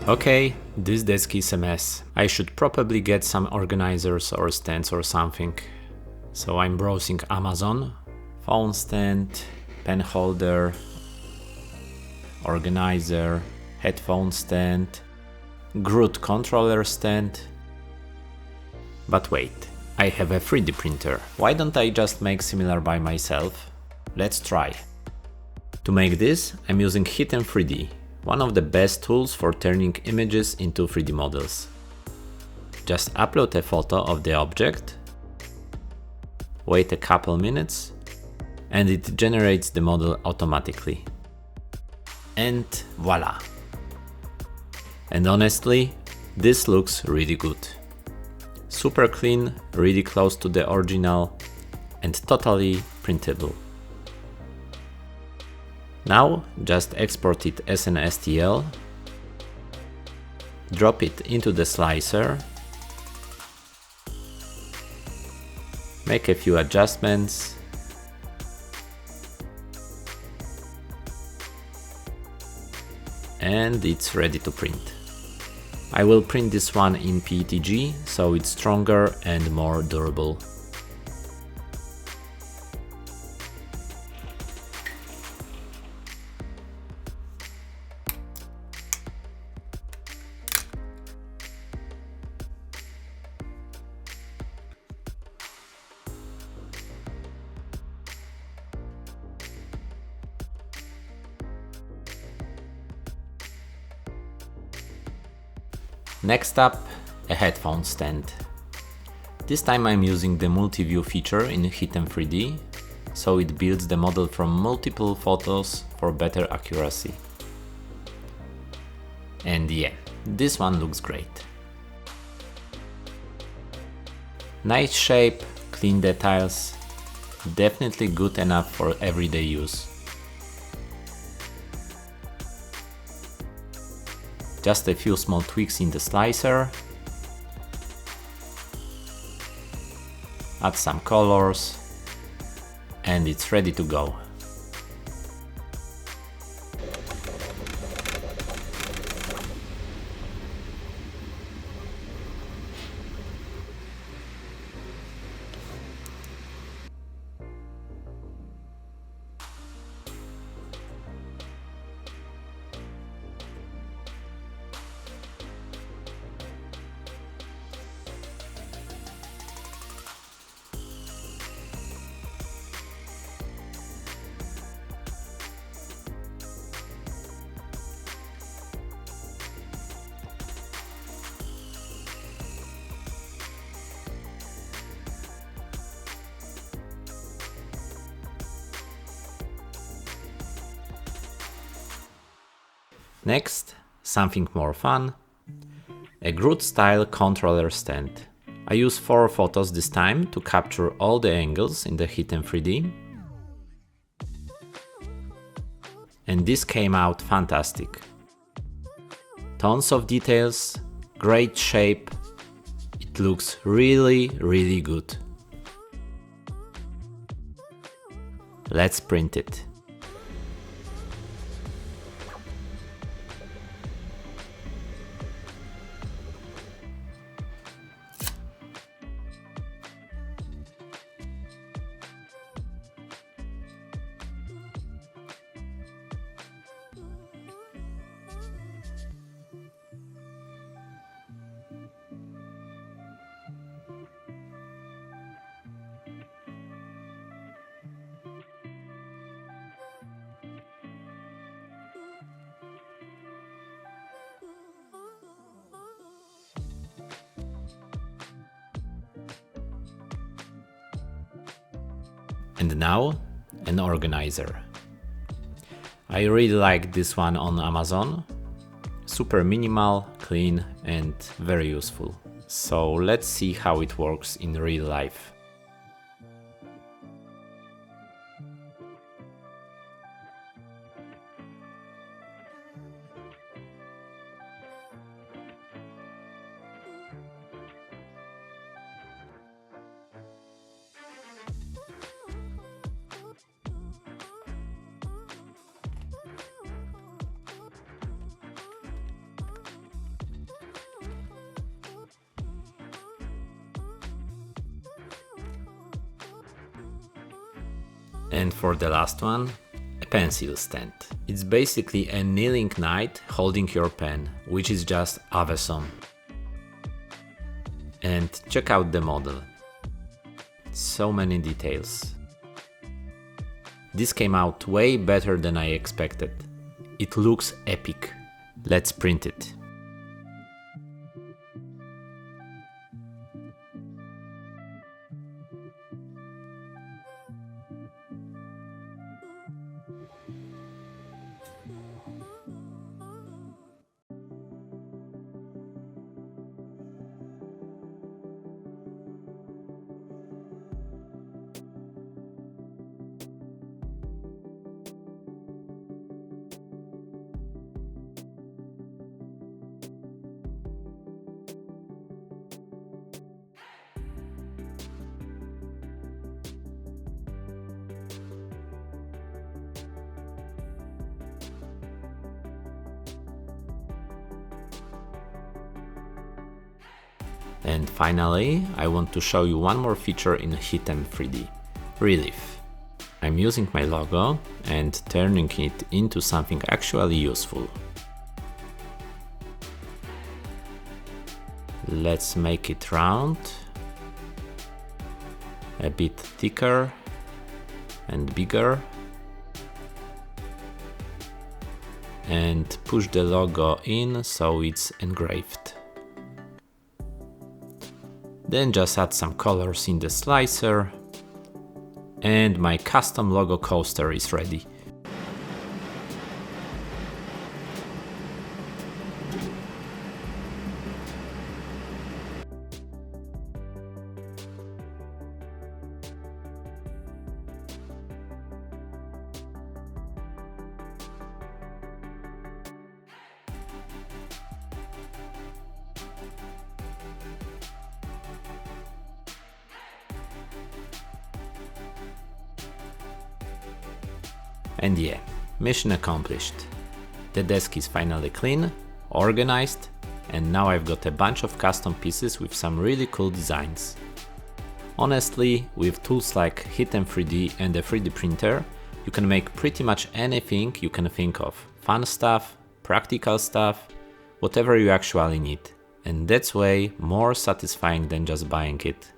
Okay, this desk is a mess. I should probably get some organizers or stands or something. So I'm browsing Amazon, phone stand, pen holder, organizer, headphone stand, Groot controller stand. But wait, I have a 3D printer. Why don't I just make similar by myself? Let's try. To make this, I'm using Hitem3D, one of the best tools for turning images into 3D models. Just upload a photo of the object, wait a couple minutes, and it generates the model automatically. And voila! And honestly, this looks really good. Super clean, really close to the original, and totally printable. Now just export it as an STL, drop it into the slicer, make a few adjustments, and it's ready to print. I will print this one in PETG, so it's stronger and more durable. Next up, a headphone stand. This time I'm using the multi-view feature in Hitem3D, so it builds the model from multiple photos for better accuracy. And yeah, this one looks great. Nice shape, clean details, definitely good enough for everyday use. Just a few small tweaks in the slicer, add some colors, and it's ready to go. Next, something more fun, a Groot style controller stand. I use 4 photos this time to capture all the angles in the Hitem3D. And this came out fantastic. Tons of details, great shape, it looks really good. Let's print it. And now, an organizer. I really like this one on Amazon. Super minimal, clean, and very useful. So let's see how it works in real life. And for the last one, a pencil stand. It's basically a kneeling knight holding your pen, which is just awesome. And check out the model. So many details. This came out way better than I expected. It looks epic. Let's print it. And finally, I want to show you one more feature in Hitem3D, relief. I'm using my logo and turning it into something actually useful. Let's make it round, a bit thicker and bigger, and push the logo in so it's engraved. Then just add some colors in the slicer, and my custom logo coaster is ready. And yeah, mission accomplished. The desk is finally clean, organized, and now I've got a bunch of custom pieces with some really cool designs. Honestly, with tools like Hitem3D and a 3D printer, you can make pretty much anything you can think of. Fun stuff, practical stuff, whatever you actually need. And that's way more satisfying than just buying it.